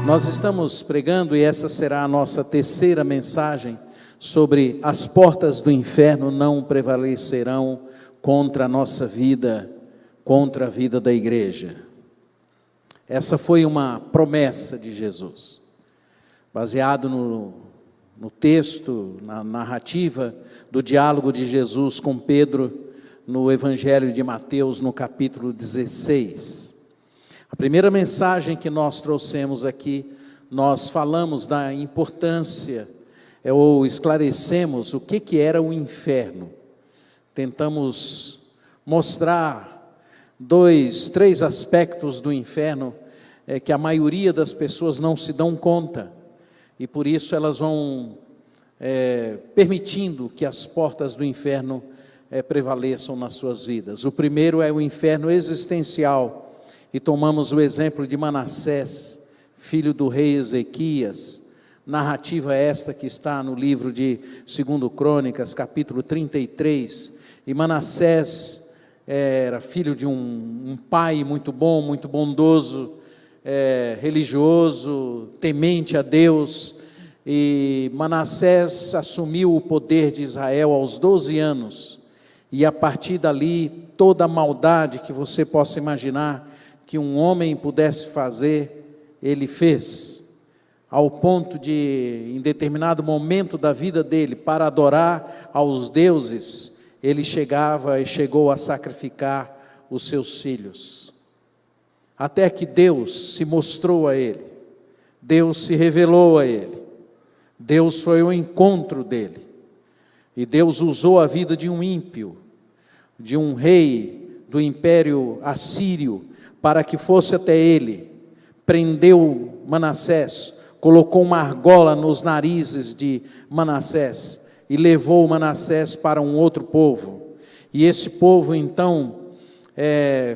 Nós estamos pregando, e essa será a nossa terceira mensagem, sobre as portas do inferno não prevalecerão contra a nossa vida, contra a vida da igreja. Essa foi uma promessa de Jesus, baseado no texto, na narrativa do diálogo de Jesus com Pedro, no Evangelho de Mateus, no capítulo 16. A primeira mensagem que nós trouxemos aqui, nós falamos da importância, ou esclarecemos o que era o inferno. Tentamos mostrar três aspectos do inferno, que a maioria das pessoas não se dão conta, e por isso elas vão permitindo que as portas do inferno prevaleçam nas suas vidas. O primeiro é o inferno existencial, e tomamos o exemplo de Manassés, filho do rei Ezequias, narrativa esta que está no livro de 2 Crônicas, capítulo 33, e Manassés era filho de um pai muito bom, muito bondoso, religioso, temente a Deus, e Manassés assumiu o poder de Israel aos 12 anos, e a partir dali, toda a maldade que você possa imaginar, que um homem pudesse fazer, ele fez, ao ponto de, em determinado momento da vida dele, para adorar aos deuses, ele chegou a sacrificar os seus filhos, até que Deus se mostrou a ele, Deus se revelou a ele, Deus foi ao encontro dele, e Deus usou a vida de um ímpio, de um rei do império assírio, para que fosse até ele, prendeu Manassés, colocou uma argola nos narizes de Manassés, e levou Manassés para um outro povo, e esse povo então,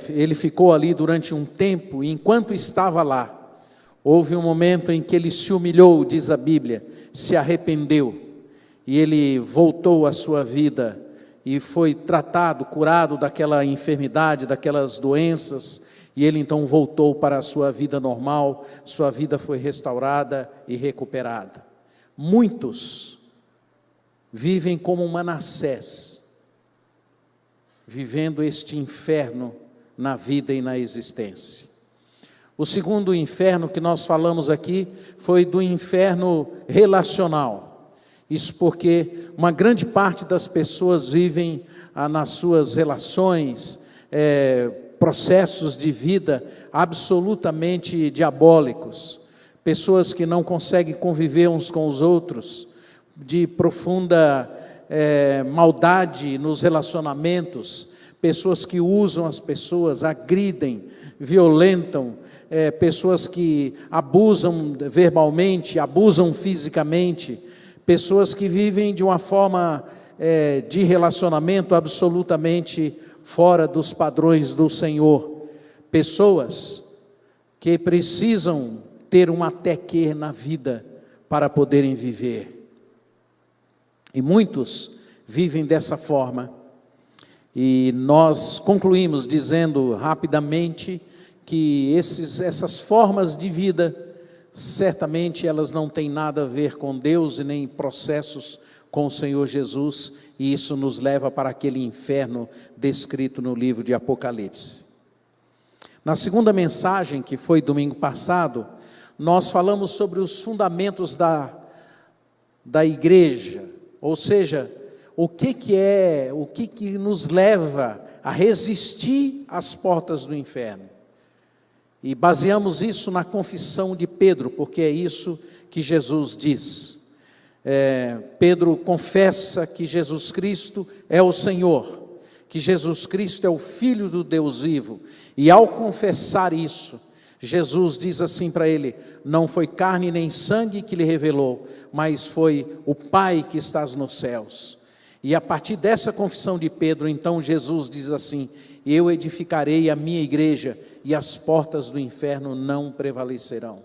ele ficou ali durante um tempo, e enquanto estava lá, houve um momento em que ele se humilhou, diz a Bíblia, se arrependeu, e ele voltou à sua vida, e foi tratado, curado daquela enfermidade, daquelas doenças, e ele então voltou para a sua vida normal, sua vida foi restaurada e recuperada. Muitos vivem como Manassés, vivendo este inferno na vida e na existência. O segundo inferno que nós falamos aqui foi do inferno relacional. Isso porque uma grande parte das pessoas vivem nas suas relações, processos de vida absolutamente diabólicos, pessoas que não conseguem conviver uns com os outros, de profunda maldade nos relacionamentos, pessoas que usam as pessoas, agridem, violentam, pessoas que abusam verbalmente, abusam fisicamente, pessoas que vivem de uma forma de relacionamento absolutamente fora dos padrões do Senhor, pessoas que precisam ter um até que na vida para poderem viver, e muitos vivem dessa forma, e nós concluímos dizendo rapidamente que essas formas de vida, certamente elas não têm nada a ver com Deus e nem processos com o Senhor Jesus, e isso nos leva para aquele inferno descrito no livro de Apocalipse. Na segunda mensagem, que foi domingo passado, nós falamos sobre os fundamentos da igreja, ou seja, o que nos leva a resistir às portas do inferno. E baseamos isso na confissão de Pedro, porque é isso que Jesus diz. Pedro confessa que Jesus Cristo é o Senhor, que Jesus Cristo é o Filho do Deus vivo, e ao confessar isso, Jesus diz assim para ele: não foi carne nem sangue que lhe revelou, mas foi o Pai que estás nos céus. E a partir dessa confissão de Pedro, então Jesus diz assim: eu edificarei a minha igreja, e as portas do inferno não prevalecerão.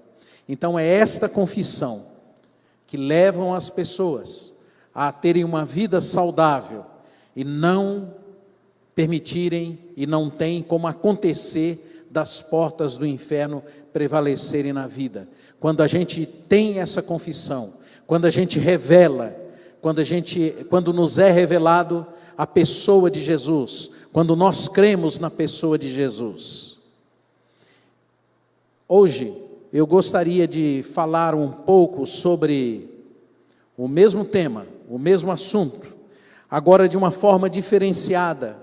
Então é esta confissão que levam as pessoas a terem uma vida saudável, e não permitirem, e não tem como acontecer das portas do inferno prevalecerem na vida. Quando a gente tem essa confissão, quando a gente revela, quando nos é revelado a pessoa de Jesus, quando nós cremos na pessoa de Jesus. Hoje, eu gostaria de falar um pouco sobre o mesmo tema, o mesmo assunto, agora de uma forma diferenciada.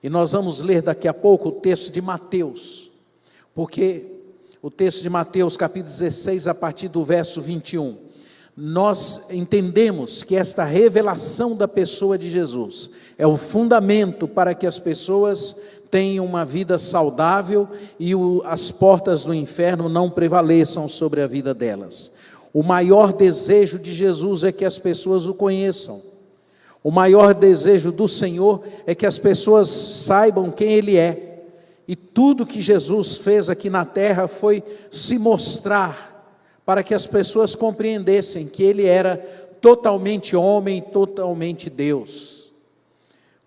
E nós vamos ler daqui a pouco o texto de Mateus, porque o texto de Mateus, capítulo 16, a partir do verso 21, nós entendemos que esta revelação da pessoa de Jesus é o fundamento para que as pessoas tenham uma vida saudável e as portas do inferno não prevaleçam sobre a vida delas. O maior desejo de Jesus é que as pessoas o conheçam. O maior desejo do Senhor é que as pessoas saibam quem Ele é. E tudo que Jesus fez aqui na terra foi se mostrar para que as pessoas compreendessem que Ele era totalmente homem, totalmente Deus.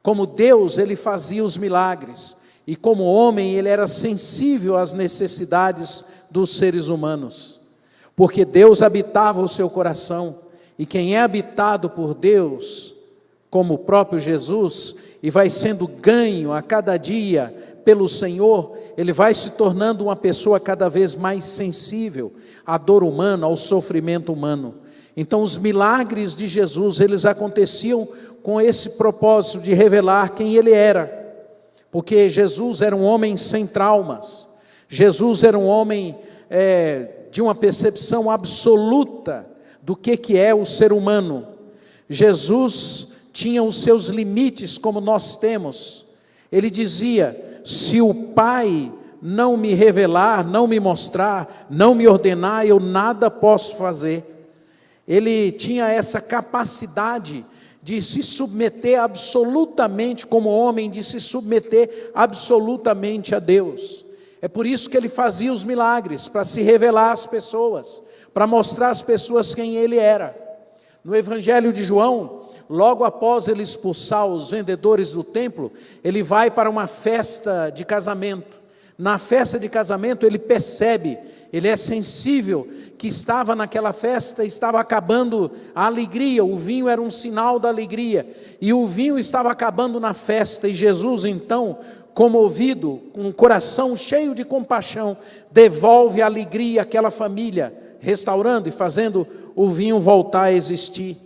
Como Deus, Ele fazia os milagres, e como homem, Ele era sensível às necessidades dos seres humanos, porque Deus habitava o seu coração, e quem é habitado por Deus, como o próprio Jesus, e vai sendo ganho a cada dia pelo Senhor, ele vai se tornando uma pessoa cada vez mais sensível à dor humana, ao sofrimento humano. Então os milagres de Jesus, eles aconteciam com esse propósito de revelar quem Ele era, porque Jesus era um homem sem traumas, Jesus era um homem de uma percepção absoluta do que é o ser humano. Jesus tinha os seus limites como nós temos. Ele dizia: se o Pai não me revelar, não me mostrar, não me ordenar, eu nada posso fazer. Ele tinha essa capacidade de se submeter absolutamente como homem, de se submeter absolutamente a Deus. É por isso que ele fazia os milagres, para se revelar às pessoas, para mostrar às pessoas quem ele era. No Evangelho de João, logo após ele expulsar os vendedores do templo, ele vai para uma festa de casamento. Na festa de casamento ele percebe, ele é sensível que estava naquela festa, estava acabando a alegria, o vinho era um sinal da alegria, e o vinho estava acabando na festa, e Jesus então, comovido, com o coração cheio de compaixão, devolve a alegria àquela família, restaurando e fazendo o vinho voltar a existir.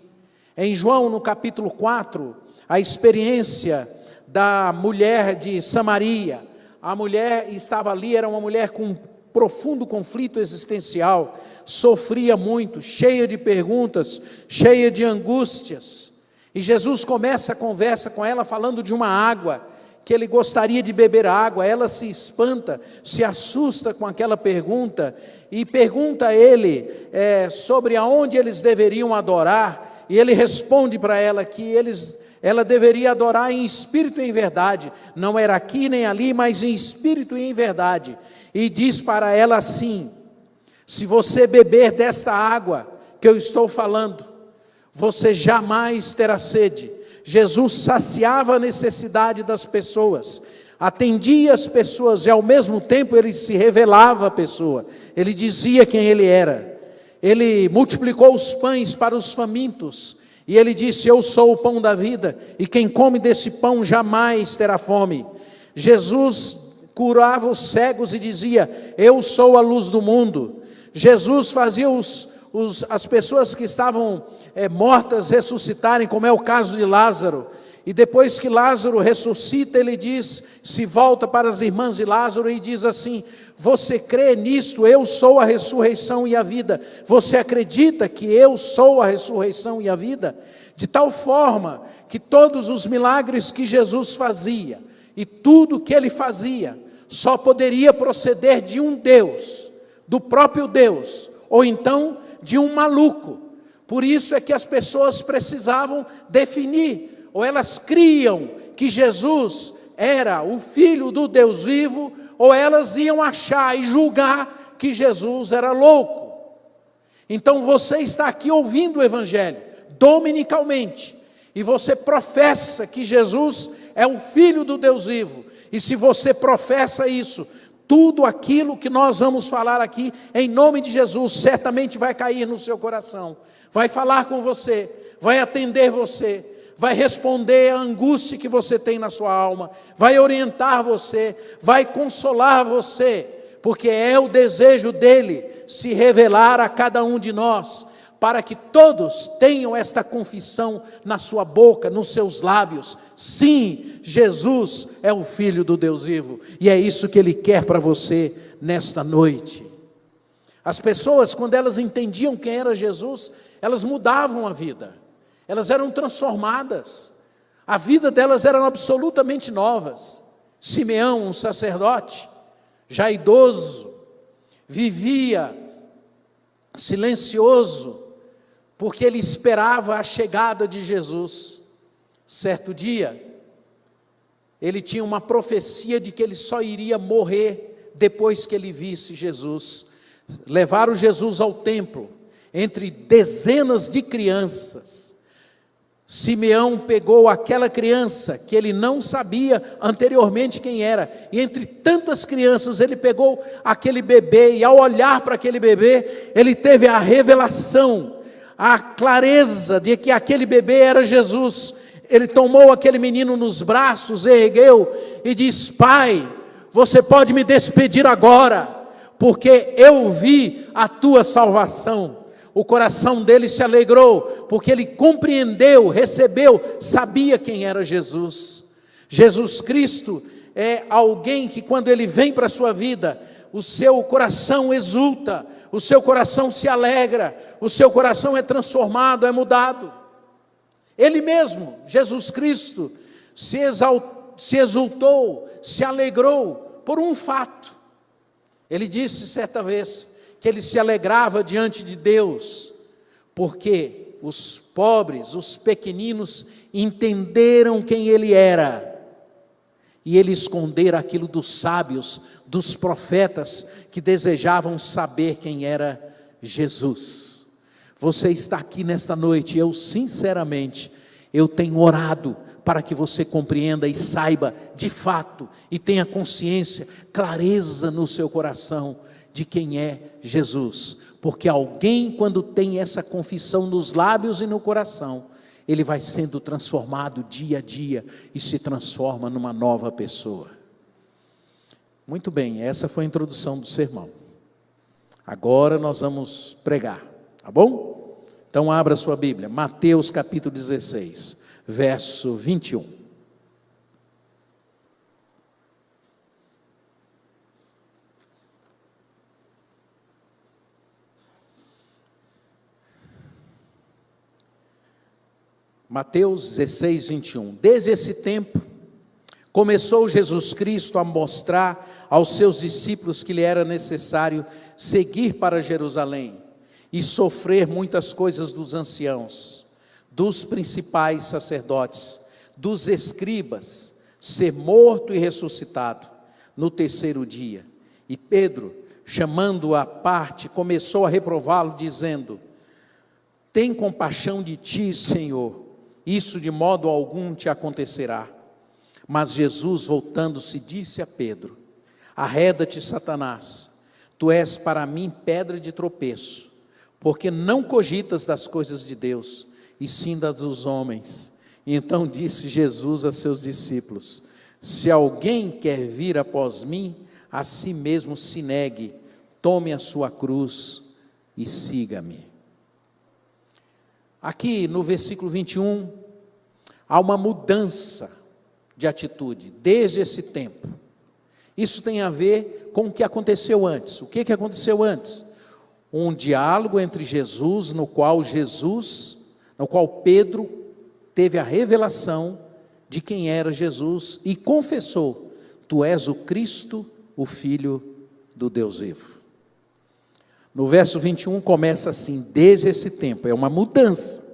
Em João, no capítulo 4, a experiência da mulher de Samaria. A mulher estava ali, era uma mulher com um profundo conflito existencial, sofria muito, cheia de perguntas, cheia de angústias. E Jesus começa a conversa com ela falando de uma água, que ele gostaria de beber água. Ela se espanta, se assusta com aquela pergunta, e pergunta a ele sobre aonde eles deveriam adorar. E ele responde para ela que ela deveria adorar em espírito e em verdade, não era aqui nem ali, mas em espírito e em verdade. E diz para ela assim: se você beber desta água que eu estou falando, você jamais terá sede. Jesus saciava a necessidade das pessoas, atendia as pessoas e ao mesmo tempo ele se revelava à pessoa, ele dizia quem ele era. Ele multiplicou os pães para os famintos, e ele disse: eu sou o pão da vida, e quem come desse pão jamais terá fome. Jesus curava os cegos e dizia: eu sou a luz do mundo. Jesus fazia as pessoas que estavam mortas ressuscitarem, como é o caso de Lázaro. E depois que Lázaro ressuscita, ele diz, se volta para as irmãs de Lázaro e diz assim: você crê nisto? Eu sou a ressurreição e a vida. Você acredita que eu sou a ressurreição e a vida? De tal forma que todos os milagres que Jesus fazia e tudo que ele fazia só poderia proceder de um Deus, do próprio Deus, ou então de um maluco. Por isso é que as pessoas precisavam definir, ou elas criam que Jesus era o Filho do Deus vivo, ou elas iam achar e julgar que Jesus era louco. Então você está aqui ouvindo o Evangelho, dominicalmente, e você professa que Jesus é o Filho do Deus vivo, e se você professa isso, Tudo aquilo que nós vamos falar aqui, em nome de Jesus, certamente vai cair no seu coração, vai falar com você, vai atender você, vai responder à angústia que você tem na sua alma, vai orientar você, vai consolar você, porque é o desejo dele se revelar a cada um de nós, para que todos tenham esta confissão na sua boca, nos seus lábios: sim, Jesus é o Filho do Deus vivo, e é isso que Ele quer para você nesta noite. As pessoas, quando elas entendiam quem era Jesus, elas mudavam a vida, elas eram transformadas, a vida delas eram absolutamente novas. Simeão, um sacerdote, já idoso, vivia silencioso, porque ele esperava a chegada de Jesus. Certo dia, ele tinha uma profecia de que ele só iria morrer depois que ele visse Jesus. Levaram Jesus ao templo, entre dezenas de crianças. Simeão pegou aquela criança que ele não sabia anteriormente quem era, e entre tantas crianças ele pegou aquele bebê, e ao olhar para aquele bebê, ele teve a revelação, a clareza de que aquele bebê era Jesus. Ele tomou aquele menino nos braços, ergueu e disse: Pai, você pode me despedir agora, porque eu vi a tua salvação. O coração dele se alegrou, porque ele compreendeu, recebeu, sabia quem era Jesus. Jesus Cristo é alguém que, quando ele vem para a sua vida, o seu coração exulta, o seu coração se alegra, o seu coração é transformado, é mudado. Ele mesmo, Jesus Cristo, se exultou, se alegrou por um fato. Ele disse certa vez que ele se alegrava diante de Deus, porque os pobres, os pequeninos, entenderam quem ele era, e ele escondera aquilo dos sábios, dos profetas, que desejavam saber quem era Jesus. Você está aqui nesta noite, eu sinceramente, eu tenho orado para que você compreenda e saiba de fato, e tenha consciência, clareza no seu coração, de quem é Jesus, porque alguém, quando tem essa confissão nos lábios e no coração, ele vai sendo transformado dia a dia, e se transforma numa nova pessoa. Muito bem, essa foi a introdução do sermão. Agora nós vamos pregar, tá bom? Então abra sua Bíblia, Mateus capítulo 16, verso 21. Mateus 16, 21. Desde esse tempo, começou Jesus Cristo a mostrar aos seus discípulos que lhe era necessário seguir para Jerusalém e sofrer muitas coisas dos anciãos, dos principais sacerdotes, dos escribas, ser morto e ressuscitado no terceiro dia. E Pedro, chamando-o à parte, começou a reprová-lo, dizendo: tem compaixão de ti, Senhor, isso de modo algum te acontecerá. Mas Jesus, voltando-se, disse a Pedro: arreda-te, Satanás, tu és para mim pedra de tropeço, porque não cogitas das coisas de Deus, e sim das dos homens. E então disse Jesus a seus discípulos: se alguém quer vir após mim, a si mesmo se negue, tome a sua cruz e siga-me. Aqui no versículo 21, há uma mudança de atitude, desde esse tempo. Isso tem a ver com o que aconteceu antes. O que aconteceu antes? Um diálogo entre Jesus, no qual Pedro teve a revelação de quem era Jesus e confessou: tu és o Cristo, o Filho do Deus vivo. No verso 21 começa assim: desde esse tempo, é uma mudança.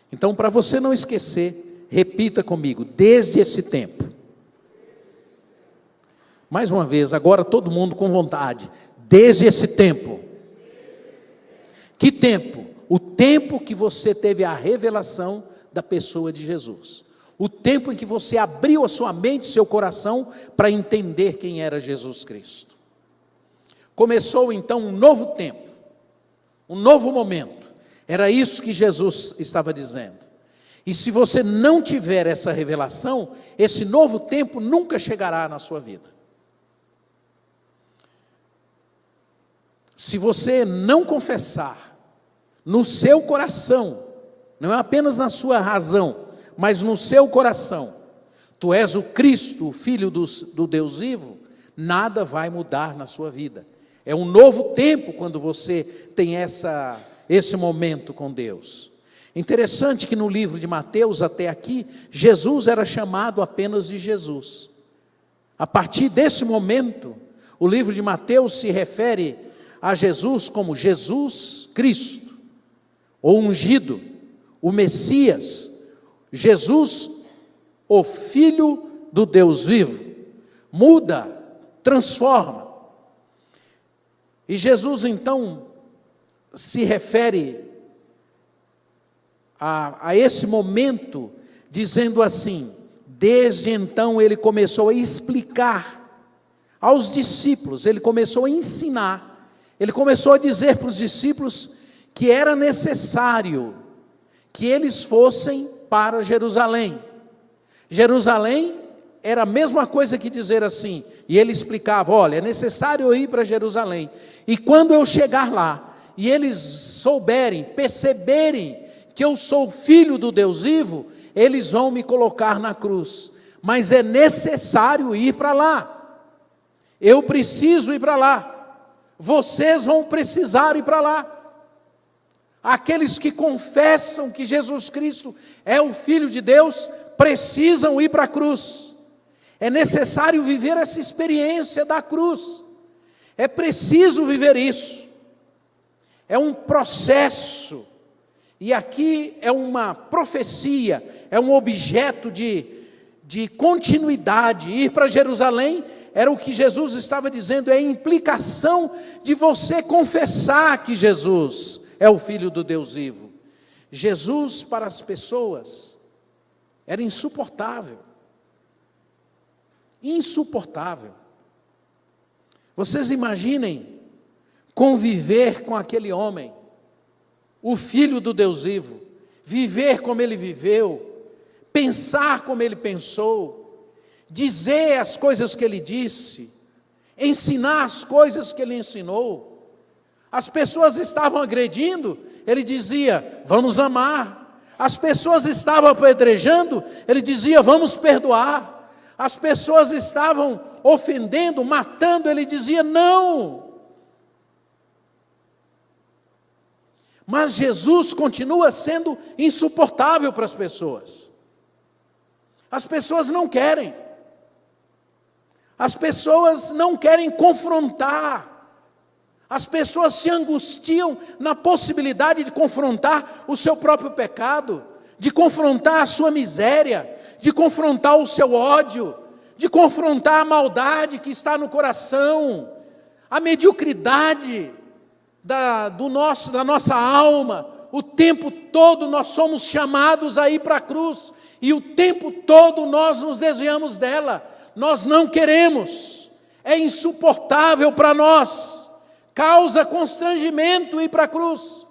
Então, para você não esquecer, repita comigo: desde esse tempo. Mais uma vez, agora todo mundo com vontade: desde esse tempo. Que tempo? O tempo que você teve a revelação da pessoa de Jesus. o tempo em que você abriu a sua mente, seu coração, para entender quem era Jesus Cristo. Começou então um novo tempo, um novo momento. Era isso que Jesus estava dizendo. E se você não tiver essa revelação, esse novo tempo nunca chegará na sua vida. Se você não confessar no seu coração, não é apenas na sua razão, mas no seu coração, tu és o Cristo, o Filho do Deus vivo, nada vai mudar na sua vida. É um novo tempo quando você tem esse momento com Deus. Interessante que no livro de Mateus até aqui, Jesus era chamado apenas de Jesus. A partir desse momento, o livro de Mateus se refere a Jesus como Jesus Cristo, o ungido, o Messias, Jesus, o Filho do Deus vivo. Muda, transforma. E Jesus então se refere a esse momento, dizendo assim: desde então ele começou a explicar aos discípulos, ele começou a ensinar, ele começou a dizer para os discípulos que era necessário que eles fossem para Jerusalém. Jerusalém era a mesma coisa que dizer assim, e ele explicava: olha, é necessário eu ir para Jerusalém, e quando eu chegar lá, e eles souberem, perceberem que eu sou filho do Deus vivo, eles vão me colocar na cruz, mas é necessário ir para lá, eu preciso ir para lá, vocês vão precisar ir para lá. Aqueles que confessam que Jesus Cristo é o Filho de Deus, precisam ir para a cruz. É necessário viver essa experiência da cruz. É preciso viver isso. É um processo. E aqui é uma profecia, é um objeto de continuidade. Ir para Jerusalém era o que Jesus estava dizendo, é a implicação de você confessar que Jesus é o Filho do Deus vivo. Jesus para as pessoas era insuportável. Insuportável. Vocês imaginem conviver com aquele homem, o Filho do Deus vivo, viver como ele viveu, pensar como ele pensou, dizer as coisas que ele disse, ensinar as coisas que ele ensinou. As pessoas estavam agredindo, ele dizia: vamos amar. As pessoas estavam apedrejando, ele dizia: vamos perdoar. As pessoas estavam ofendendo, matando, ele dizia: não. Mas Jesus continua sendo insuportável para as pessoas. As pessoas não querem. As pessoas não querem confrontar. As pessoas se angustiam na possibilidade de confrontar o seu próprio pecado, de confrontar a sua miséria, de confrontar o seu ódio, de confrontar a maldade que está no coração, a mediocridade da nossa alma. O tempo todo nós somos chamados a ir para a cruz, e o tempo todo nós nos desviamos dela, nós não queremos, é insuportável para nós. Causa constrangimento ir para a cruz.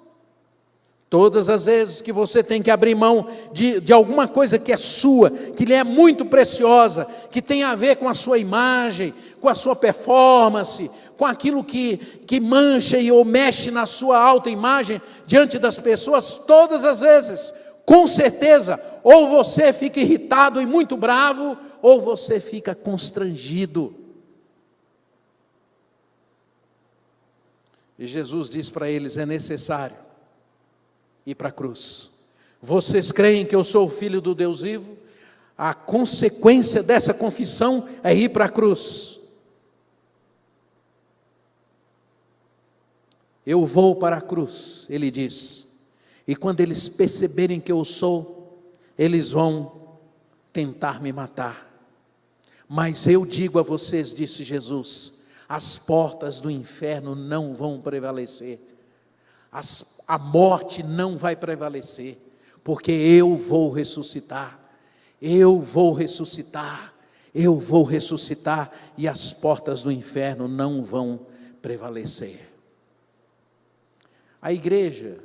Todas as vezes que você tem que abrir mão de alguma coisa que é sua, que lhe é muito preciosa, que tem a ver com a sua imagem, com a sua performance, com aquilo que mancha ou mexe na sua autoimagem diante das pessoas, todas as vezes, com certeza, ou você fica irritado e muito bravo, ou você fica constrangido. E Jesus diz para eles: é necessário ir para a cruz. Vocês creem que eu sou o Filho do Deus vivo? A consequência dessa confissão é ir para a cruz. Eu vou para a cruz, ele diz. E quando eles perceberem que eu sou, eles vão tentar me matar. Mas eu digo a vocês, disse Jesus, as portas do inferno não vão prevalecer, a morte não vai prevalecer, porque eu vou ressuscitar, Eu vou ressuscitar, eu vou ressuscitar, e as portas do inferno não vão prevalecer. A igreja,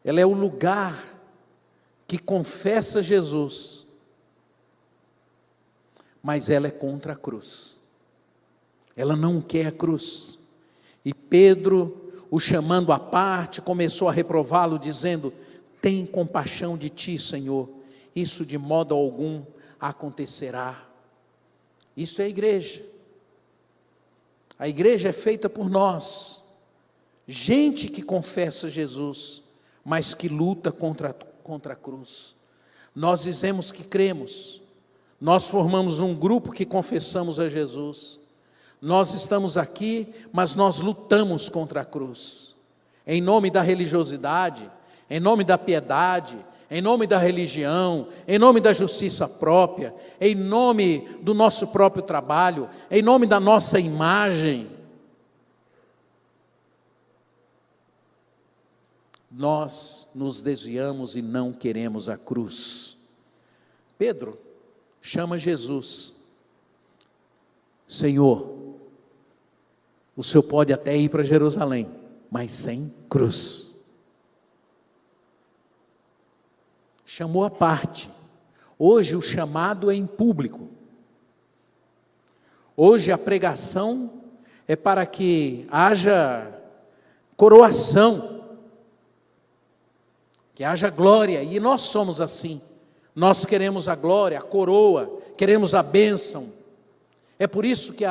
ela é o lugar que confessa Jesus, mas ela é contra a cruz. Ela não quer a cruz. E Pedro, o chamando à parte, começou a reprová-lo, dizendo: tem compaixão de ti, Senhor, isso de modo algum acontecerá. Isso é a igreja. A igreja é feita por nós, gente que confessa Jesus, mas que luta contra a cruz. Nós dizemos que cremos, nós formamos um grupo que confessamos a Jesus, nós estamos aqui, mas nós lutamos contra a cruz, em nome da religiosidade, em nome da piedade, em nome da religião, em nome da justiça própria, em nome do nosso próprio trabalho, em nome da nossa imagem. Nós nos desviamos e não queremos a cruz. Pedro chama Jesus: Senhor, o Senhor pode até ir para Jerusalém, mas sem cruz. Chamou à parte. Hoje o chamado é em público. Hoje a pregação é para que haja coroação, que haja glória, e nós somos assim. Nós queremos a glória, a coroa, queremos a bênção. É por isso que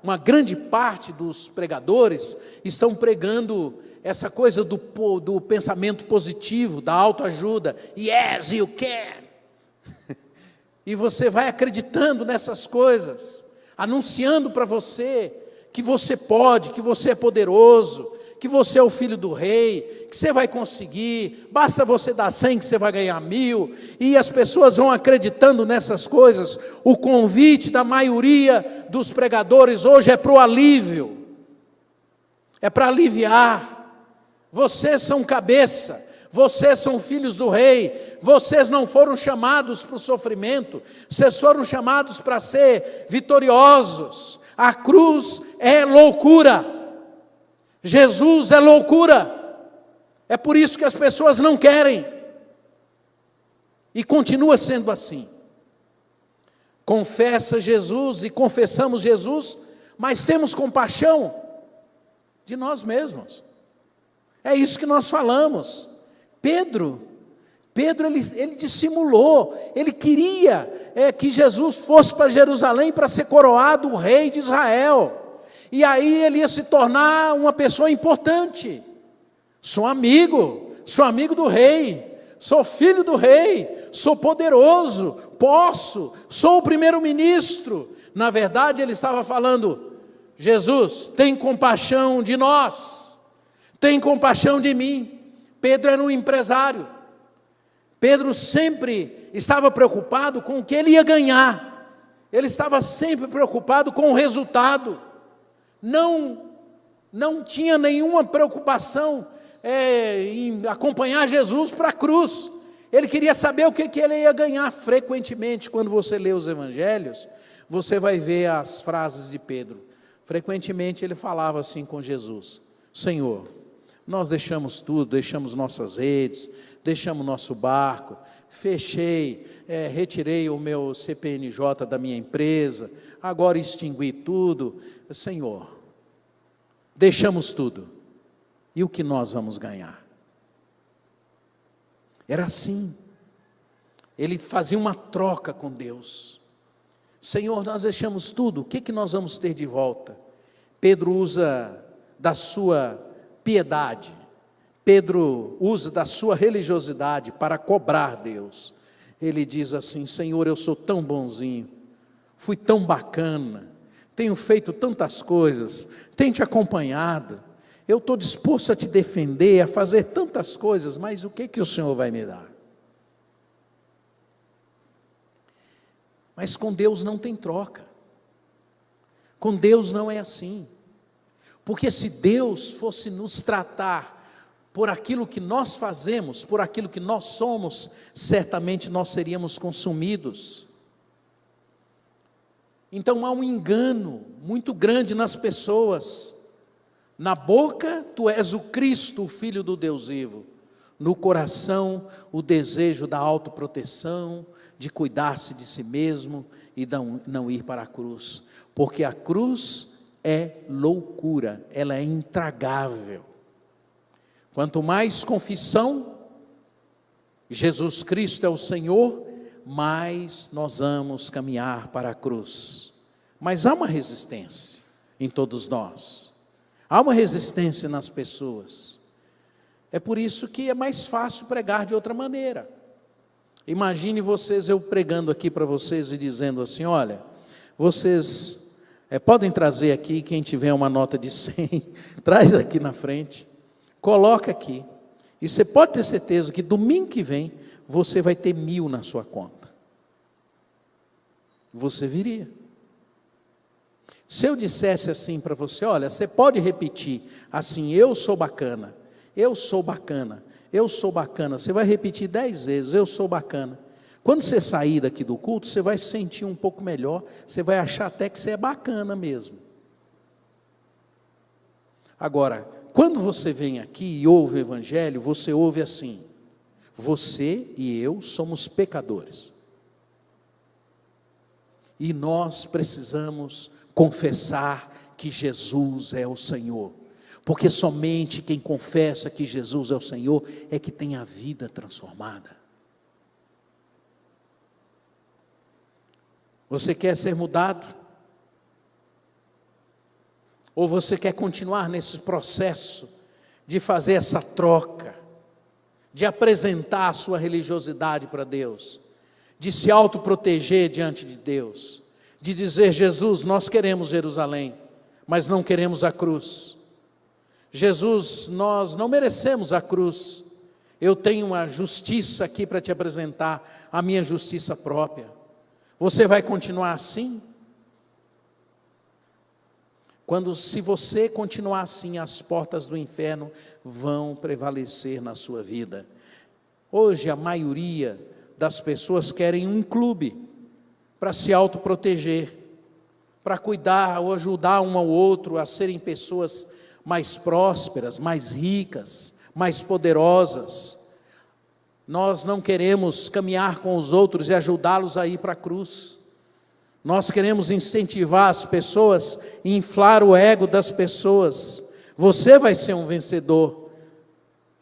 uma grande parte dos pregadores estão pregando essa coisa do pensamento positivo, da autoajuda. Yes, you can. E você vai acreditando nessas coisas, anunciando para você que você pode, que você é poderoso, que você é o filho do rei, que você vai conseguir, basta você dar 100 que você vai ganhar 1000, e as pessoas vão acreditando nessas coisas. O convite da maioria dos pregadores hoje é para o alívio, é para aliviar. Vocês são cabeça, vocês são filhos do rei, vocês não foram chamados para o sofrimento, vocês foram chamados para ser vitoriosos. A cruz é loucura, Jesus é loucura, é por isso que as pessoas não querem, e continua sendo assim. Confessa Jesus e confessamos Jesus, mas temos compaixão de nós mesmos. É isso que nós falamos. Pedro ele dissimulou, ele queria que Jesus fosse para Jerusalém para ser coroado o rei de Israel, e aí ele ia se tornar uma pessoa importante. Sou amigo do rei, sou filho do rei, sou poderoso, sou o primeiro-ministro. Na verdade ele estava falando: Jesus, tem compaixão de nós, tem compaixão de mim. Pedro era um empresário. Pedro sempre estava preocupado com o que ele ia ganhar. Ele estava sempre preocupado com o resultado. Não tinha nenhuma preocupação em acompanhar Jesus para a cruz. Ele queria saber o que ele ia ganhar. Frequentemente, quando você lê os evangelhos, você vai ver as frases de Pedro. Frequentemente ele falava assim com Jesus: Senhor, nós deixamos tudo, deixamos nossas redes, deixamos nosso barco, retirei o meu CPNJ da minha empresa, agora extingui tudo. Senhor, deixamos tudo, e o que nós vamos ganhar? Era assim. Ele fazia uma troca com Deus. Senhor, nós deixamos tudo, o que nós vamos ter de volta? Pedro usa da sua piedade, Pedro usa da sua religiosidade para cobrar Deus. Ele diz assim: Senhor, eu sou tão bonzinho, fui tão bacana, tenho feito tantas coisas, tenho te acompanhado, eu estou disposto a te defender, a fazer tantas coisas, mas o que o Senhor vai me dar? Mas com Deus não tem troca, com Deus não é assim, porque se Deus fosse nos tratar por aquilo que nós fazemos, por aquilo que nós somos, certamente nós seríamos consumidos. Então há um engano muito grande nas pessoas. Na boca, tu és o Cristo, o Filho do Deus vivo. No coração, o desejo da autoproteção, de cuidar-se de si mesmo e não ir para a cruz. Porque a cruz é loucura, ela é intragável. Quanto mais confissão, Jesus Cristo é o Senhor, mais nós vamos caminhar para a cruz. Mas há uma resistência em todos nós. Há uma resistência nas pessoas. É por isso que é mais fácil pregar de outra maneira. Imagine vocês, eu pregando aqui para vocês e dizendo assim: olha, vocês podem trazer aqui, quem tiver uma nota de 100, traz aqui na frente, coloca aqui, e você pode ter certeza que domingo que vem, você vai ter 1.000 na sua conta. Você viria. Se eu dissesse assim para você: olha, você pode repetir assim, eu sou bacana, eu sou bacana, eu sou bacana, você vai repetir 10 vezes, eu sou bacana. Quando você sair daqui do culto, você vai se sentir um pouco melhor, você vai achar até que você é bacana mesmo. Agora, quando você vem aqui e ouve o Evangelho, você ouve assim: você e eu somos pecadores. E nós precisamos confessar que Jesus é o Senhor. Porque somente quem confessa que Jesus é o Senhor é que tem a vida transformada. Você quer ser mudado? Ou você quer continuar nesse processo de fazer essa troca, de apresentar a sua religiosidade para Deus, de se autoproteger diante de Deus, de dizer: Jesus, nós queremos Jerusalém, mas não queremos a cruz. Jesus, nós não merecemos a cruz, eu tenho uma justiça aqui para te apresentar, a minha justiça própria. Você vai continuar assim? Se você continuar assim, as portas do inferno vão prevalecer na sua vida. Hoje a maioria das pessoas querem um clube para se autoproteger, para cuidar ou ajudar um ao outro a serem pessoas mais prósperas, mais ricas, mais poderosas. Nós não queremos caminhar com os outros e ajudá-los a ir para a cruz. Nós queremos incentivar as pessoas e inflar o ego das pessoas. Você vai ser um vencedor.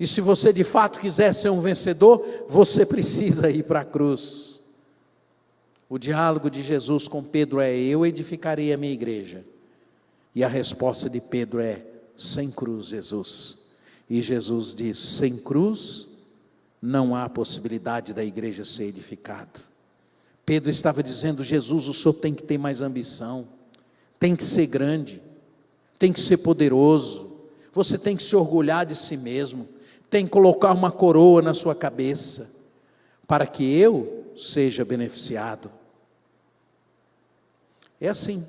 E se você de fato quiser ser um vencedor, você precisa ir para a cruz. O diálogo de Jesus com Pedro é: eu edificarei a minha igreja. E a resposta de Pedro é: sem cruz, Jesus. E Jesus diz: sem cruz não há possibilidade da igreja ser edificada. Pedro estava dizendo: Jesus, o Senhor tem que ter mais ambição, tem que ser grande, tem que ser poderoso, você tem que se orgulhar de si mesmo, tem que colocar uma coroa na sua cabeça, para que eu seja beneficiado. É assim,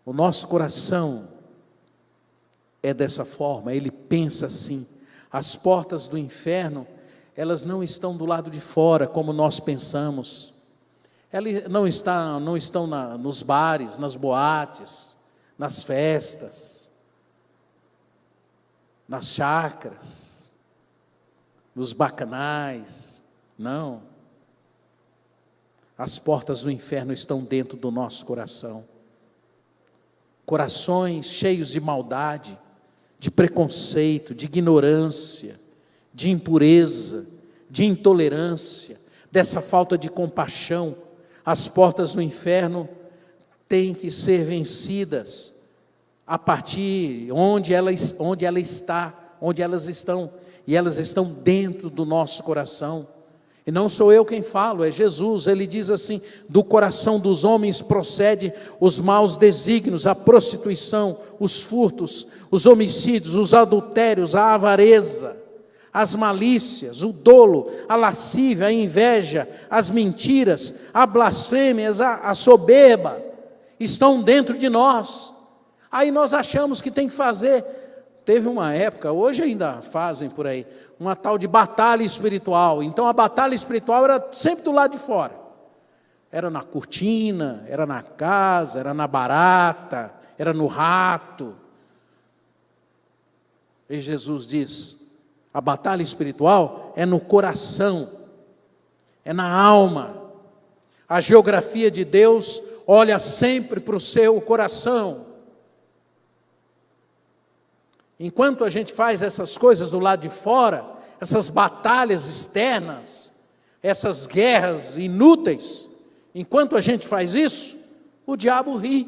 o nosso coração é dessa forma, ele pensa assim. As portas do inferno, elas não estão do lado de fora como nós pensamos. Elas não estão nos bares, nas boates, nas festas, nas chácaras, nos bacanais. Não. As portas do inferno estão dentro do nosso coração. Corações cheios de maldade, de preconceito, de ignorância, de impureza, de intolerância, dessa falta de compaixão. As portas do inferno têm que ser vencidas a partir onde elas estão, e elas estão dentro do nosso coração. E não sou eu quem falo, é Jesus. Ele diz assim: do coração dos homens procede os maus desígnios, a prostituição, os furtos, os homicídios, os adultérios, a avareza, as malícias, o dolo, a lascívia, a inveja, as mentiras, a blasfêmias, a soberba, estão dentro de nós. Aí nós achamos que tem que fazer Teve uma época, hoje ainda fazem por aí, uma tal de batalha espiritual. Então a batalha espiritual era sempre do lado de fora. Era na cortina, era na casa, era na barata, era no rato. E Jesus diz, a batalha espiritual é no coração, é na alma. A geografia de Deus olha sempre para o seu coração. Enquanto a gente faz essas coisas do lado de fora, essas batalhas externas, essas guerras inúteis, enquanto a gente faz isso, o diabo ri,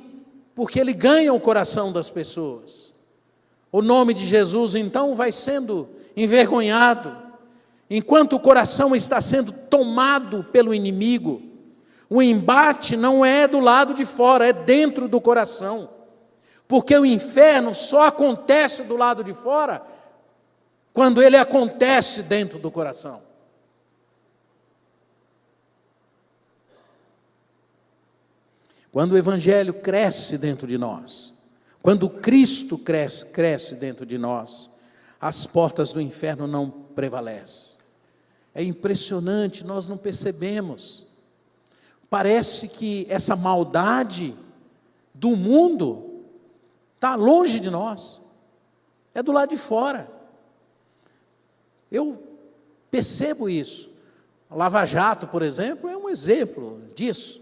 porque ele ganha o coração das pessoas. O nome de Jesus, então, vai sendo envergonhado, enquanto o coração está sendo tomado pelo inimigo. O embate não é do lado de fora, é dentro do coração. Porque o inferno só acontece do lado de fora quando ele acontece dentro do coração. Quando o Evangelho cresce dentro de nós, quando Cristo cresce dentro de nós, as portas do inferno não prevalecem. É impressionante, nós não percebemos. Parece que essa maldade do mundo está longe de nós, é do lado de fora. Eu percebo isso. A Lava Jato, por exemplo, é um exemplo disso.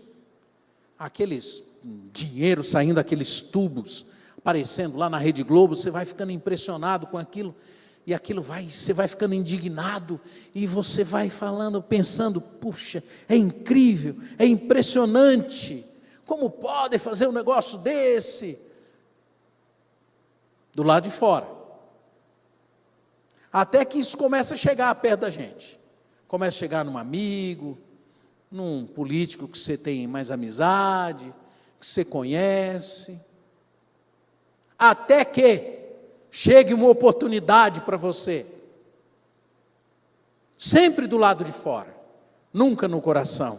Aqueles dinheiro saindo daqueles tubos, aparecendo lá na Rede Globo, você vai ficando impressionado com aquilo, e aquilo você vai ficando indignado, e você vai falando, pensando, puxa, é incrível, é impressionante, como pode fazer um negócio desse? Do lado de fora. Até que isso começa a chegar perto da gente. Começa a chegar num amigo, num político que você tem mais amizade, que você conhece. Até que chegue uma oportunidade para você. Sempre do lado de fora, nunca no coração.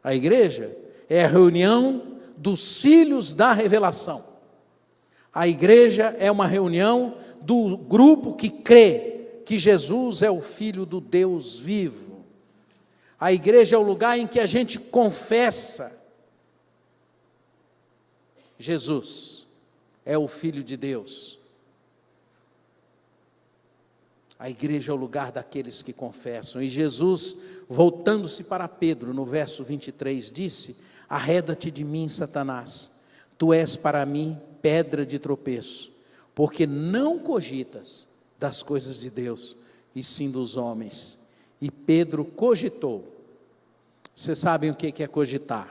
A igreja é a reunião dos filhos da revelação. A igreja é uma reunião do grupo que crê que Jesus é o Filho do Deus vivo. A igreja é o lugar em que a gente confessa Jesus é o Filho de Deus. A igreja é o lugar daqueles que confessam. E Jesus, voltando-se para Pedro, no verso 23, disse: arreda-te de mim, Satanás, tu és para mim pedra de tropeço, porque não cogitas das coisas de Deus, e sim dos homens. E Pedro cogitou. Vocês sabem o que é cogitar?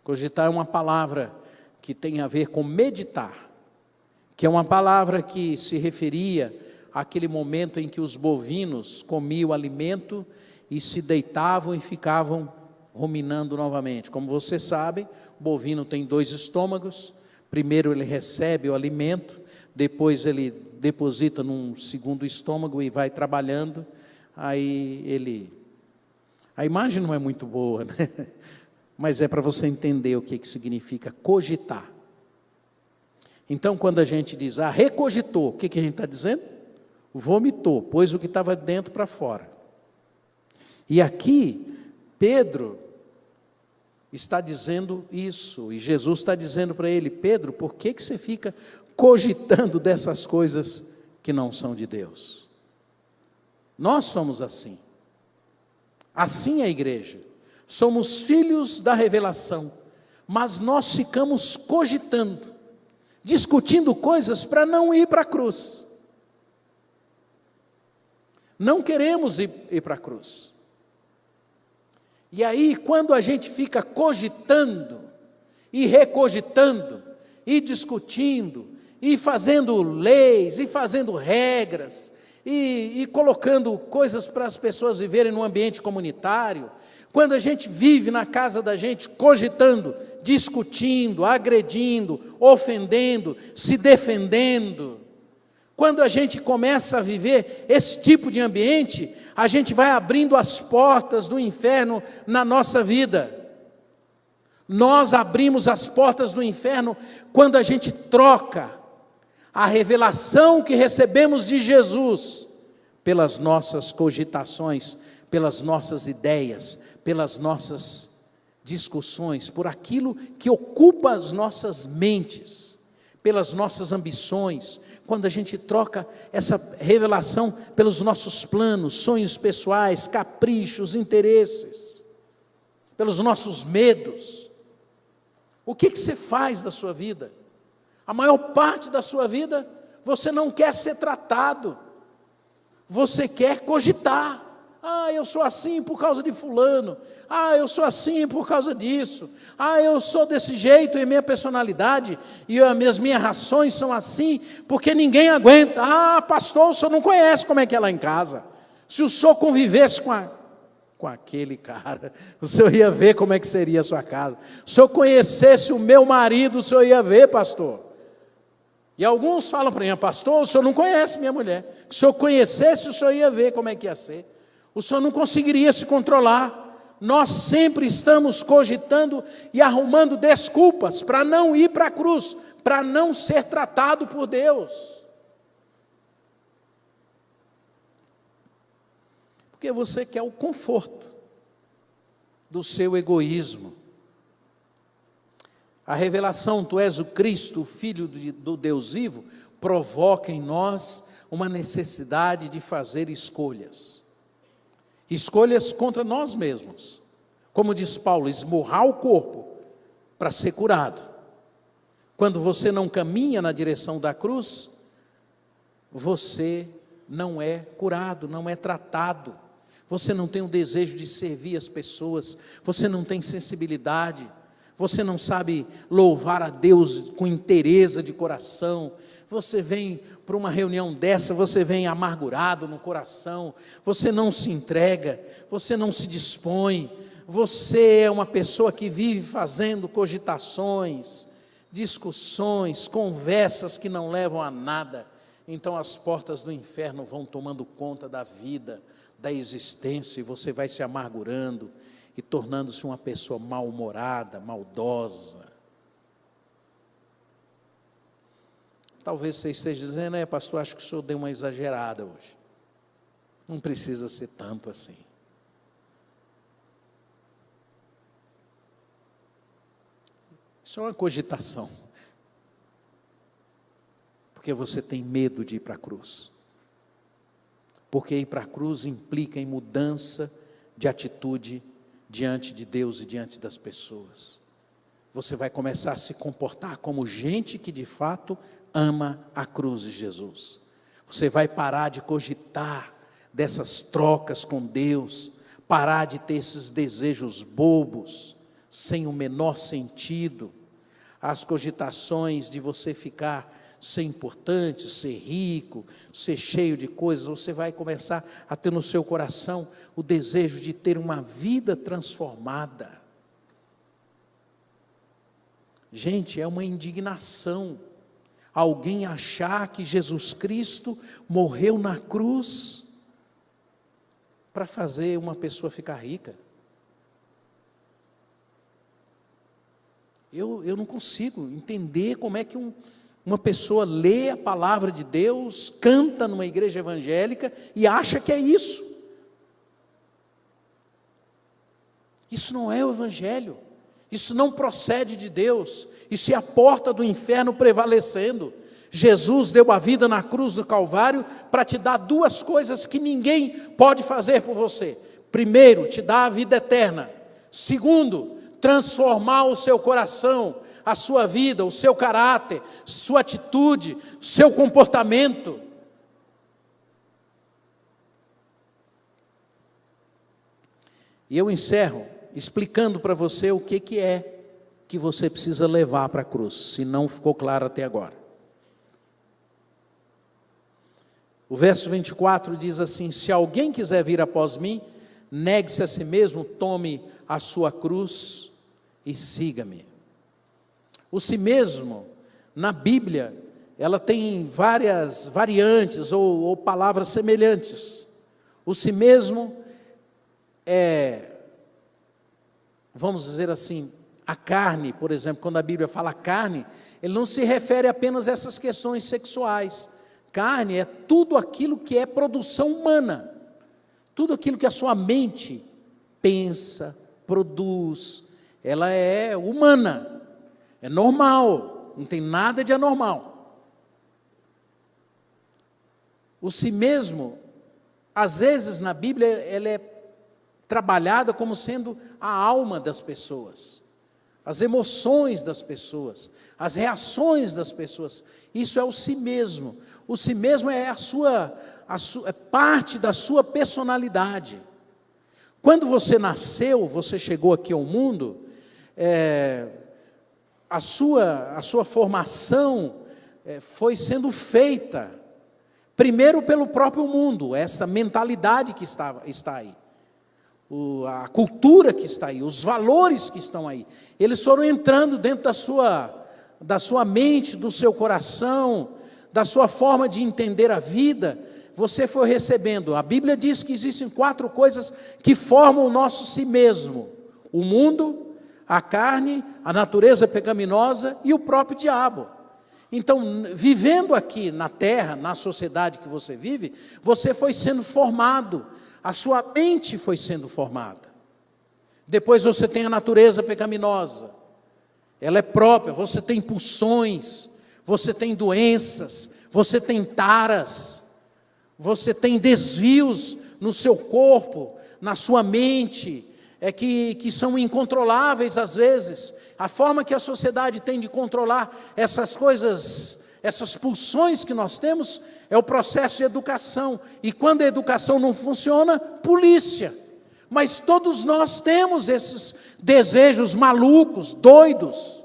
Cogitar é uma palavra que tem a ver com meditar, que é uma palavra que se referia àquele momento em que os bovinos comiam alimento e se deitavam e ficavam ruminando novamente. Como vocês sabem, o bovino tem 2 estômagos. Primeiro ele recebe o alimento, depois ele deposita num segundo estômago e vai trabalhando. Aí a imagem não é muito boa, né? Mas é para você entender o que significa cogitar. Então, quando a gente diz, recogitou, o que a gente está dizendo? Vomitou, pôs o que estava dentro para fora. E aqui, Pedro está dizendo isso, e Jesus está dizendo para ele: Pedro, por que você fica cogitando dessas coisas que não são de Deus? Nós somos assim. Assim é a igreja. Somos filhos da revelação, mas nós ficamos cogitando, discutindo coisas para não ir para a cruz. Não queremos ir para a cruz. E aí, quando a gente fica cogitando, e recogitando, e discutindo, e fazendo leis, e fazendo regras, e colocando coisas para as pessoas viverem no ambiente comunitário, quando a gente vive na casa da gente cogitando, discutindo, agredindo, ofendendo, se defendendo, quando a gente começa a viver esse tipo de ambiente, a gente vai abrindo as portas do inferno na nossa vida. Nós abrimos as portas do inferno quando a gente troca a revelação que recebemos de Jesus pelas nossas cogitações, pelas nossas ideias, pelas nossas discussões, por aquilo que ocupa as nossas mentes, pelas nossas ambições, quando a gente troca essa revelação pelos nossos planos, sonhos pessoais, caprichos, interesses, pelos nossos medos. O que você faz da sua vida? A maior parte da sua vida, você não quer ser tratado, você quer cogitar. Eu sou assim por causa de fulano. Eu sou assim por causa disso. Eu sou desse jeito e minha personalidade e as minhas rações são assim porque ninguém aguenta. Pastor, o senhor não conhece como é que é lá em casa. Se o senhor convivesse com aquele cara, o senhor ia ver como é que seria a sua casa. Se eu conhecesse o meu marido, o senhor ia ver, pastor. E alguns falam para mim: pastor, o senhor não conhece minha mulher. Se eu conhecesse, o senhor ia ver como é que ia ser. O senhor não conseguiria se controlar. Nós sempre estamos cogitando e arrumando desculpas para não ir para a cruz, para não ser tratado por Deus. Porque você quer o conforto do seu egoísmo. A revelação, tu és o Cristo, o Filho do Deus vivo, provoca em nós uma necessidade de fazer escolhas. Escolhas contra nós mesmos. Como diz Paulo, esmurrar o corpo para ser curado. Quando você não caminha na direção da cruz, você não é curado, não é tratado. Você não tem o desejo de servir as pessoas, você não tem sensibilidade, você não sabe louvar a Deus com inteireza de coração. Você vem para uma reunião dessa, você vem amargurado no coração, você não se entrega, você não se dispõe, você é uma pessoa que vive fazendo cogitações, discussões, conversas que não levam a nada. Então as portas do inferno vão tomando conta da vida, da existência, e você vai se amargurando e tornando-se uma pessoa mal-humorada, maldosa. Talvez você esteja dizendo: pastor, acho que o senhor deu uma exagerada hoje. Não precisa ser tanto assim. Isso é uma cogitação. Porque você tem medo de ir para a cruz. Porque ir para a cruz implica em mudança de atitude diante de Deus e diante das pessoas. Você vai começar a se comportar como gente que de fato ama a cruz de Jesus. Você vai parar de cogitar dessas trocas com Deus, parar de ter esses desejos bobos, sem o menor sentido, as cogitações de você ficar ser importante, ser rico, ser cheio de coisas. Você vai começar a ter no seu coração o desejo de ter uma vida transformada. Gente, é uma indignação alguém achar que Jesus Cristo morreu na cruz para fazer uma pessoa ficar rica. Eu não consigo entender como é que uma pessoa lê a palavra de Deus, canta numa igreja evangélica e acha que é isso. Isso não é o evangelho. Isso não procede de Deus. Isso é a porta do inferno prevalecendo. Jesus deu a vida na cruz do Calvário para te dar duas coisas que ninguém pode fazer por você. Primeiro, te dar a vida eterna. Segundo, transformar o seu coração, a sua vida, o seu caráter, sua atitude, seu comportamento. E eu encerro explicando para você o que é que você precisa levar para a cruz, se não ficou claro até agora. O verso 24 diz assim: se alguém quiser vir após mim, negue-se a si mesmo, tome a sua cruz e siga-me. O si mesmo, na Bíblia, ela tem várias variantes ou palavras semelhantes. O si mesmo é, vamos dizer assim, A carne, por exemplo, quando a Bíblia fala carne, ele não se refere apenas a essas questões sexuais. Carne é tudo aquilo que é produção humana, tudo aquilo que a sua mente pensa, produz, ela é humana, é normal, não tem nada de anormal. O si mesmo, às vezes na Bíblia, ela é trabalhada como sendo a alma das pessoas, as emoções das pessoas, as reações das pessoas. Isso é o si mesmo. O si mesmo é é parte da sua personalidade. Quando você nasceu, você chegou aqui ao mundo, a sua formação foi sendo feita, primeiro pelo próprio mundo, essa mentalidade que está aí. A cultura que está aí, os valores que estão aí, eles foram entrando dentro da sua mente, do seu coração, da sua forma de entender a vida. Você foi recebendo. A Bíblia diz que existem 4 coisas que formam o nosso si mesmo: o mundo, a carne, a natureza pecaminosa e o próprio diabo. Então, vivendo aqui na terra, na sociedade que você vive, você foi sendo formado, a sua mente foi sendo formada. Depois você tem a natureza pecaminosa, ela é própria, você tem pulsões, você tem doenças, você tem taras, você tem desvios no seu corpo, na sua mente, que são incontroláveis às vezes. A forma que a sociedade tem de controlar essas coisas, essas pulsões que nós temos, é o processo de educação. E quando a educação não funciona, polícia. Mas todos nós temos esses desejos malucos, doidos.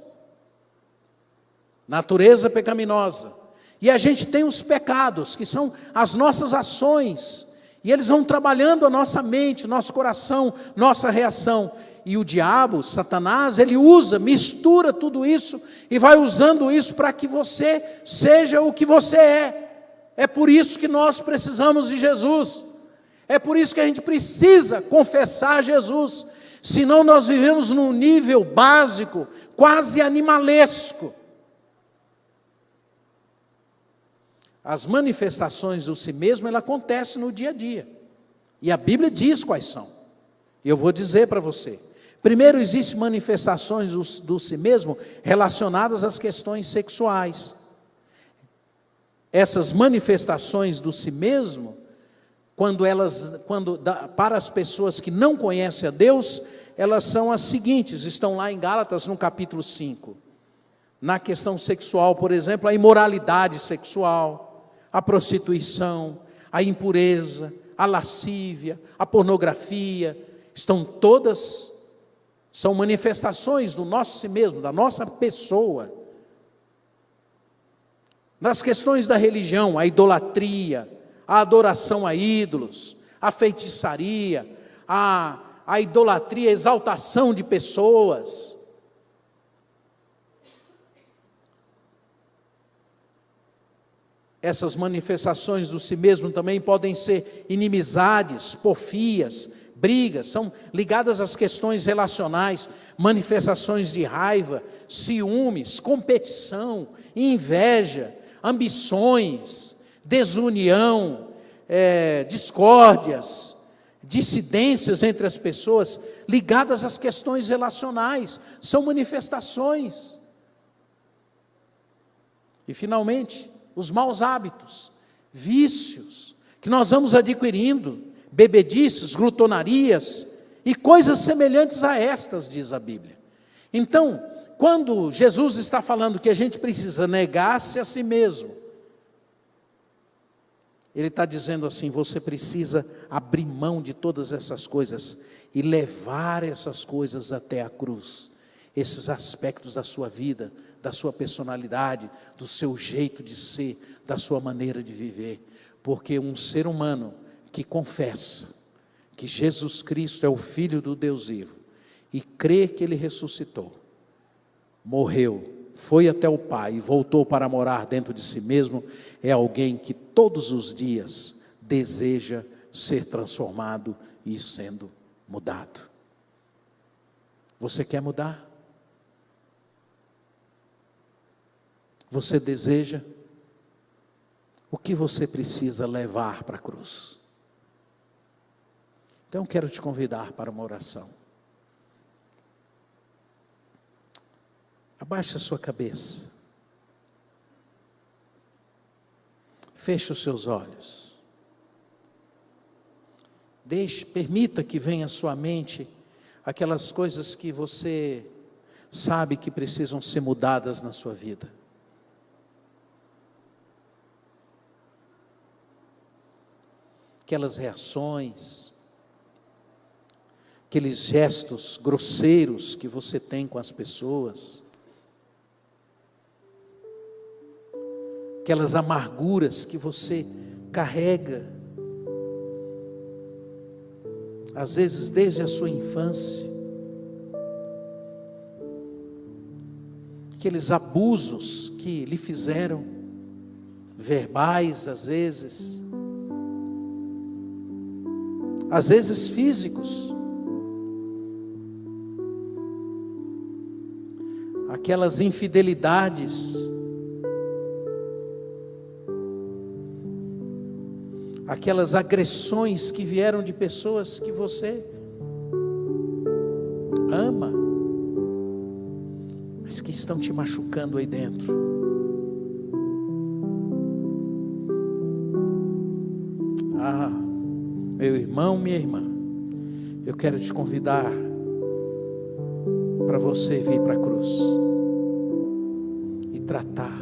Natureza pecaminosa. E a gente tem os pecados, que são as nossas ações. E eles vão trabalhando a nossa mente, nosso coração, nossa reação. E o diabo, Satanás, ele mistura tudo isso e vai usando isso para que você seja o que você é. É por isso que nós precisamos de Jesus. É por isso que a gente precisa confessar Jesus. Senão nós vivemos num nível básico, quase animalesco. As manifestações do si mesmo, ela acontece no dia a dia. E a Bíblia diz quais são. E eu vou dizer para você. Primeiro, existem manifestações do si mesmo relacionadas às questões sexuais. Essas manifestações do si mesmo, para as pessoas que não conhecem a Deus, elas são as seguintes, estão lá em Gálatas no capítulo 5. Na questão sexual, por exemplo, a imoralidade sexual, a prostituição, a impureza, a lascívia, a pornografia, são manifestações do nosso si mesmo, da nossa pessoa. Nas questões da religião, a idolatria, a adoração a ídolos, a feitiçaria, a idolatria, a exaltação de pessoas. Essas manifestações do si mesmo também podem ser inimizades, porfias, brigas, são ligadas às questões relacionais, manifestações de raiva, ciúmes, competição, inveja, ambições, desunião, discórdias, dissidências entre as pessoas, ligadas às questões relacionais, são manifestações. E finalmente, os maus hábitos, vícios, que nós vamos adquirindo, bebedices, glutonarias, e coisas semelhantes a estas, diz a Bíblia. Então, quando Jesus está falando que a gente precisa negar-se a si mesmo, Ele está dizendo assim, você precisa abrir mão de todas essas coisas, e levar essas coisas até a cruz, esses aspectos da sua vida, da sua personalidade, do seu jeito de ser, da sua maneira de viver, porque um ser humano que confessa que Jesus Cristo é o Filho do Deus vivo, e crê que Ele ressuscitou, morreu, foi até o Pai e voltou para morar dentro de si mesmo, é alguém que todos os dias deseja ser transformado e sendo mudado. Você quer mudar? você deseja? O que você precisa levar para a cruz? Então eu quero te convidar para uma oração. Abaixe a sua cabeça. Feche os seus olhos. Permita que venha à sua mente aquelas coisas que você sabe que precisam ser mudadas na sua vida. Aquelas reações, aqueles gestos grosseiros que você tem com as pessoas, aquelas amarguras que você carrega, às vezes desde a sua infância, aqueles abusos que lhe fizeram, verbais às vezes físicos, aquelas infidelidades, aquelas agressões que vieram de pessoas que você ama, mas que estão te machucando aí dentro. Meu irmão, minha irmã, eu quero te convidar para você vir para a cruz e tratar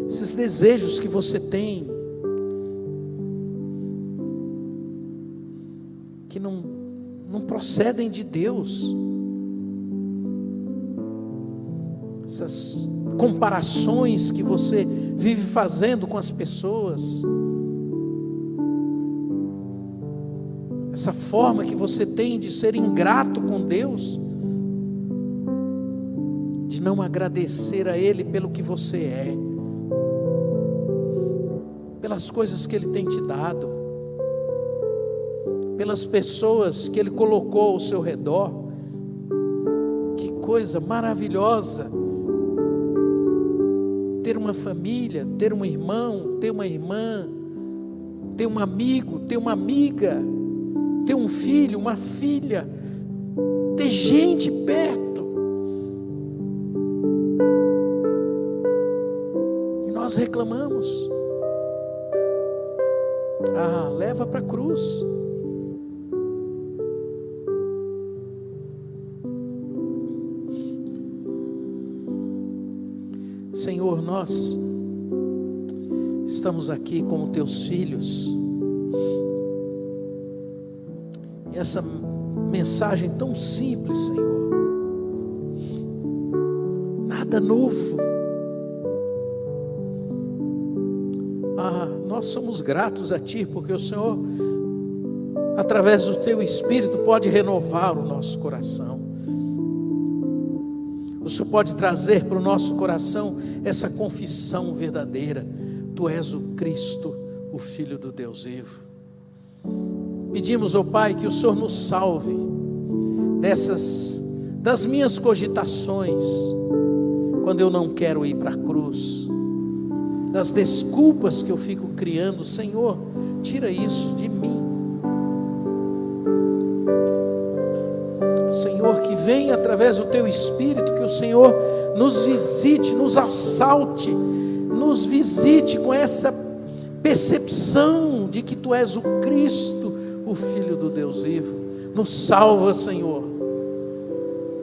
esses desejos que você tem, que não procedem de Deus, essas comparações que você vive fazendo com as pessoas, essa forma que você tem de ser ingrato com Deus, de não agradecer a Ele pelo que você é, pelas coisas que Ele tem te dado, pelas pessoas que Ele colocou ao seu redor. Que coisa maravilhosa ter uma família, ter um irmão, ter uma irmã, ter um amigo, ter uma amiga, ter um filho, uma filha, ter gente perto. E nós reclamamos. Leva para a cruz. Senhor, nós estamos aqui como teus filhos, e essa mensagem tão simples, Senhor, nada novo. Nós somos gratos a Ti, porque o Senhor, através do Teu Espírito, pode renovar o nosso coração. O Senhor pode trazer para o nosso coração essa confissão verdadeira: Tu és o Cristo, o Filho do Deus vivo. Pedimos, ó Pai, que o Senhor nos salve das minhas cogitações, quando eu não quero ir para a cruz, das desculpas que eu fico criando. Senhor, tira isso de mim. Senhor, que venha através do Teu Espírito, que o Senhor nos visite, nos assalte, nos visite com essa percepção de que Tu és o Cristo, o Filho do Deus vivo. Nos salva, Senhor,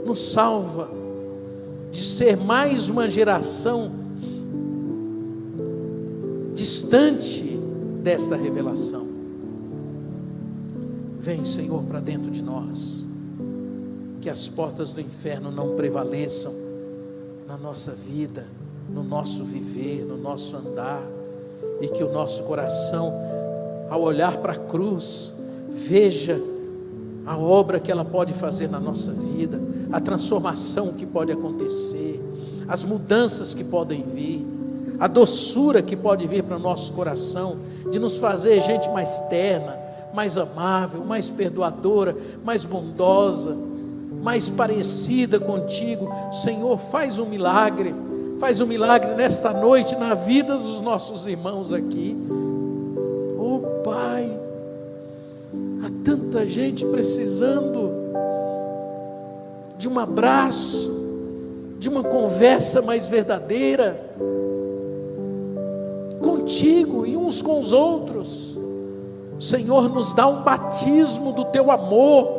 nos salva de ser mais uma geração distante desta revelação. Vem, Senhor, para dentro de nós, que as portas do inferno não prevaleçam na nossa vida, no nosso viver, no nosso andar, e que o nosso coração, ao olhar para a cruz, veja a obra que ela pode fazer na nossa vida, a transformação que pode acontecer, as mudanças que podem vir, a doçura que pode vir para o nosso coração, de nos fazer gente mais terna, mais amável, mais perdoadora, mais bondosa. mais parecida contigo. Senhor, faz um milagre nesta noite na vida dos nossos irmãos aqui. Oh Pai, há tanta gente precisando de um abraço, de uma conversa mais verdadeira contigo e uns com os outros. Senhor, nos dá um batismo do teu amor.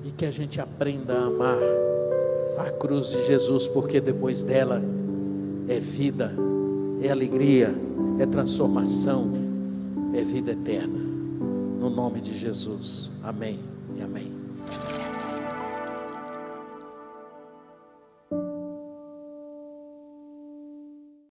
E que a gente aprenda a amar a cruz de Jesus, porque depois dela é vida, é alegria, é transformação, é vida eterna. No nome de Jesus, amém e amém.